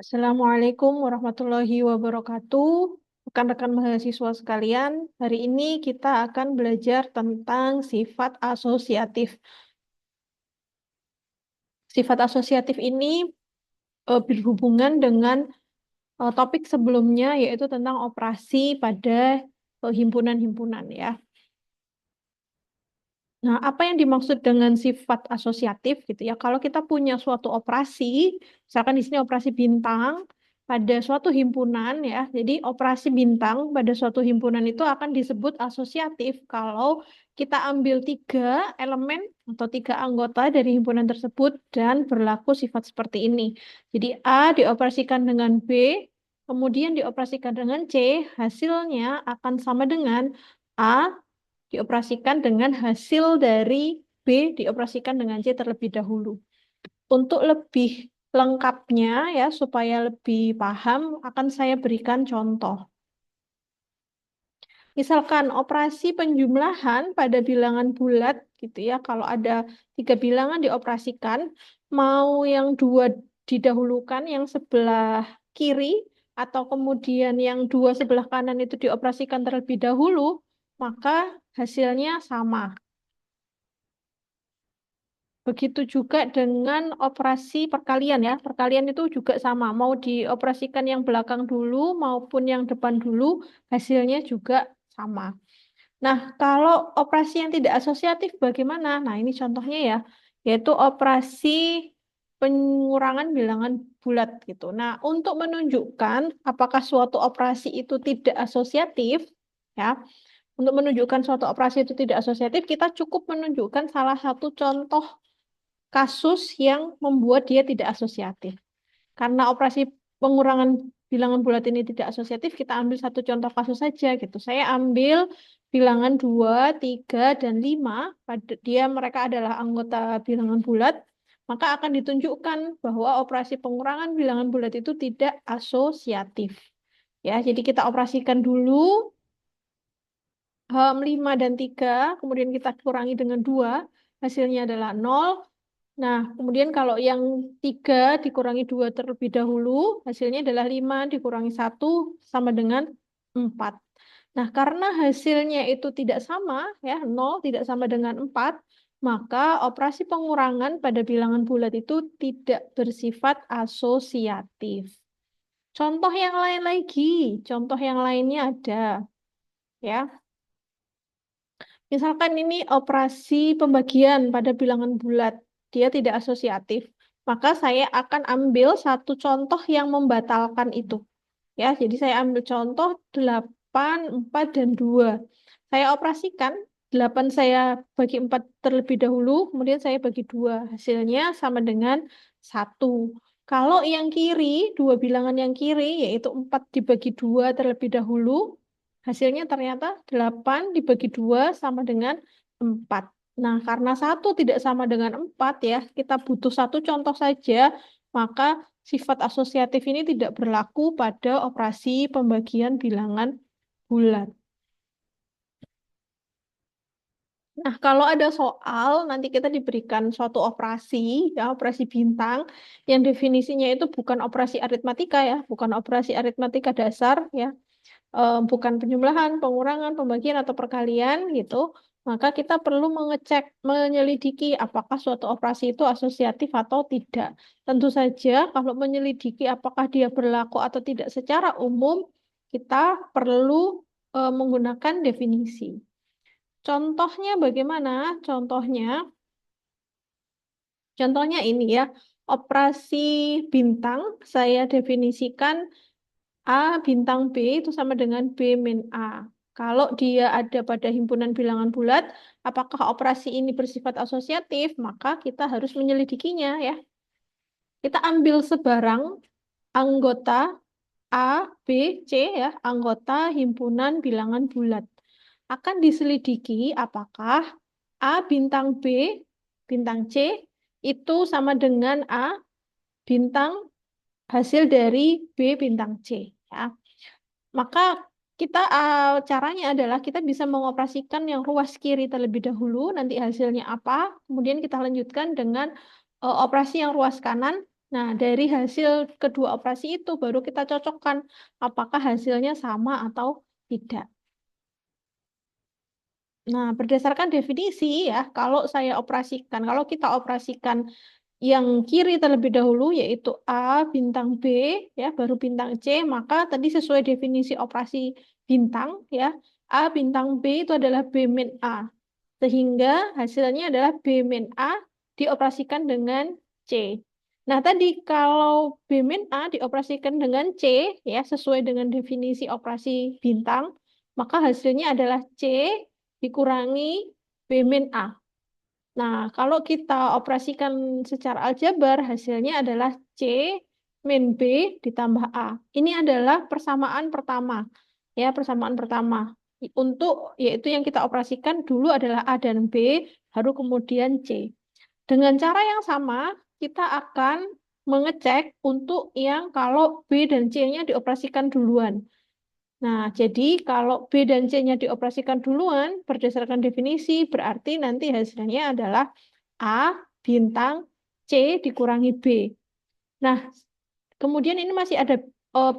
Assalamualaikum warahmatullahi wabarakatuh. Rekan-rekan mahasiswa sekalian, hari ini kita akan belajar tentang sifat asosiatif. Sifat asosiatif ini berhubungan dengan topik sebelumnya, yaitu tentang operasi pada himpunan-himpunan ya. Nah, apa yang dimaksud dengan sifat asosiatif gitu ya? Kalau kita punya suatu operasi, misalkan di sini operasi bintang pada suatu himpunan ya. Jadi operasi bintang pada suatu himpunan itu akan disebut asosiatif kalau kita ambil tiga elemen atau tiga anggota dari himpunan tersebut dan berlaku sifat seperti ini. Jadi A dioperasikan dengan B, kemudian dioperasikan dengan C, hasilnya akan sama dengan A dioperasikan dengan hasil dari B dioperasikan dengan C terlebih dahulu. Untuk lebih lengkapnya ya, supaya lebih paham, akan saya berikan contoh. Misalkan operasi penjumlahan pada bilangan bulat gitu ya, kalau ada tiga bilangan dioperasikan, mau yang dua didahulukan, yang sebelah kiri, atau kemudian yang dua sebelah kanan itu dioperasikan terlebih dahulu, maka hasilnya sama. Begitu juga dengan operasi perkalian ya. Perkalian itu juga sama. Mau dioperasikan yang belakang dulu maupun yang depan dulu, hasilnya juga sama. Nah, kalau operasi yang tidak asosiatif bagaimana? Nah, ini contohnya ya, yaitu operasi pengurangan bilangan bulat gitu. Nah, untuk menunjukkan apakah suatu operasi itu tidak asosiatif, ya, untuk menunjukkan suatu operasi itu tidak asosiatif, kita cukup menunjukkan salah satu contoh kasus yang membuat dia tidak asosiatif. Karena operasi pengurangan bilangan bulat ini tidak asosiatif, kita ambil satu contoh kasus saja gitu. Saya ambil bilangan 2, 3, dan 5, dia mereka adalah anggota bilangan bulat, maka akan ditunjukkan bahwa operasi pengurangan bilangan bulat itu tidak asosiatif. Ya, jadi kita operasikan dulu 5 dan 3, kemudian kita kurangi dengan 2, hasilnya adalah 0. Nah, kemudian kalau yang 3 dikurangi 2 terlebih dahulu, hasilnya adalah 5 dikurangi 1 sama dengan 4. Nah, karena hasilnya itu tidak sama, ya, 0 tidak sama dengan 4, maka operasi pengurangan pada bilangan bulat itu tidak bersifat asosiatif. Contoh yang lain lagi, contoh yang lainnya ada, ya. Misalkan ini operasi pembagian pada bilangan bulat, dia tidak asosiatif, maka saya akan ambil satu contoh yang membatalkan itu. Ya, jadi saya ambil contoh 8, 4, dan 2. Saya operasikan, 8 saya bagi 4 terlebih dahulu, kemudian saya bagi 2. Hasilnya sama dengan 1. Kalau yang kiri, dua bilangan yang kiri, yaitu 4 dibagi 2 terlebih dahulu, hasilnya ternyata 8 dibagi 2 sama dengan 4. Nah, karena 1 tidak sama dengan 4 ya, kita butuh satu contoh saja, maka sifat asosiatif ini tidak berlaku pada operasi pembagian bilangan bulat. Nah, kalau ada soal, nanti kita diberikan suatu operasi, ya, operasi bintang, yang definisinya itu bukan operasi aritmatika ya, bukan operasi aritmatika dasar ya, bukan penjumlahan, pengurangan, pembagian, atau perkalian gitu, maka kita perlu mengecek, menyelidiki apakah suatu operasi itu asosiatif atau tidak. Tentu saja kalau menyelidiki apakah dia berlaku atau tidak secara umum, kita perlu menggunakan definisi. Contohnya bagaimana? Contohnya ini ya, operasi bintang saya definisikan A bintang B itu sama dengan B min A. Kalau dia ada pada himpunan bilangan bulat, apakah operasi ini bersifat asosiatif? Maka kita harus menyelidikinya ya. Kita ambil sebarang anggota A, B, C ya, anggota himpunan bilangan bulat. Akan diselidiki apakah A bintang B bintang C itu sama dengan A bintang hasil dari B bintang C ya. Maka kita caranya adalah kita bisa mengoperasikan yang ruas kiri terlebih dahulu, nanti hasilnya apa, kemudian kita lanjutkan dengan operasi yang ruas kanan, Nah, dari hasil kedua operasi itu baru kita cocokkan apakah hasilnya sama atau tidak. Nah, berdasarkan definisi ya, kalau kita operasikan yang kiri terlebih dahulu yaitu A bintang B ya, baru bintang C, maka tadi sesuai definisi operasi bintang ya, A bintang B itu adalah B min A. Sehingga hasilnya adalah B min A dioperasikan dengan C. Nah, tadi kalau B min A dioperasikan dengan C, ya sesuai dengan definisi operasi bintang, maka hasilnya adalah C dikurangi B min A. Nah, kalau kita operasikan secara aljabar, hasilnya adalah C min B ditambah A. Ini adalah persamaan pertama. Ya, persamaan pertama. Yaitu yang kita operasikan dulu adalah A dan B, baru kemudian C. Dengan cara yang sama, kita akan mengecek untuk yang kalau B dan C-nya dioperasikan duluan. Nah, jadi kalau B dan C-nya dioperasikan duluan, berdasarkan definisi, berarti nanti hasilnya adalah A bintang C dikurangi B. Nah, kemudian ini masih ada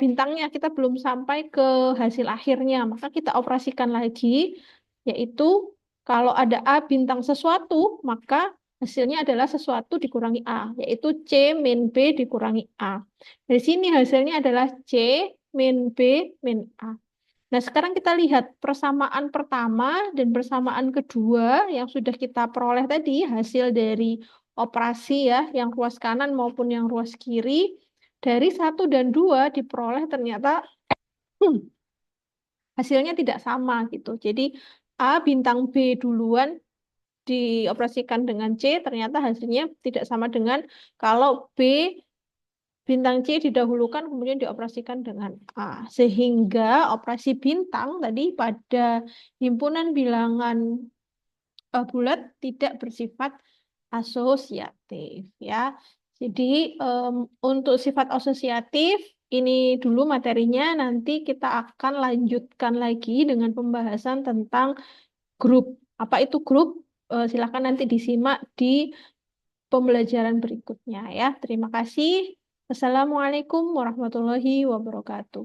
bintangnya, kita belum sampai ke hasil akhirnya, maka kita operasikan lagi, yaitu kalau ada A bintang sesuatu, maka hasilnya adalah sesuatu dikurangi A, yaitu C min B dikurangi A. Dari sini hasilnya adalah C min B min A. Nah, sekarang kita lihat persamaan pertama dan persamaan kedua yang sudah kita peroleh tadi, hasil dari operasi ya, yang ruas kanan maupun yang ruas kiri, dari 1 dan 2 diperoleh ternyata hasilnya tidak sama gitu. Jadi A bintang B duluan dioperasikan dengan C, ternyata hasilnya tidak sama dengan kalau B bintang C didahulukan kemudian dioperasikan dengan A. Sehingga operasi bintang tadi pada himpunan bilangan bulat tidak bersifat asosiatif ya. Jadi untuk sifat asosiatif ini dulu materinya, nanti kita akan lanjutkan lagi dengan pembahasan tentang grup. Apa itu grup? Silakan nanti disimak di pembelajaran berikutnya ya. Terima kasih. Assalamualaikum warahmatullahi wabarakatuh.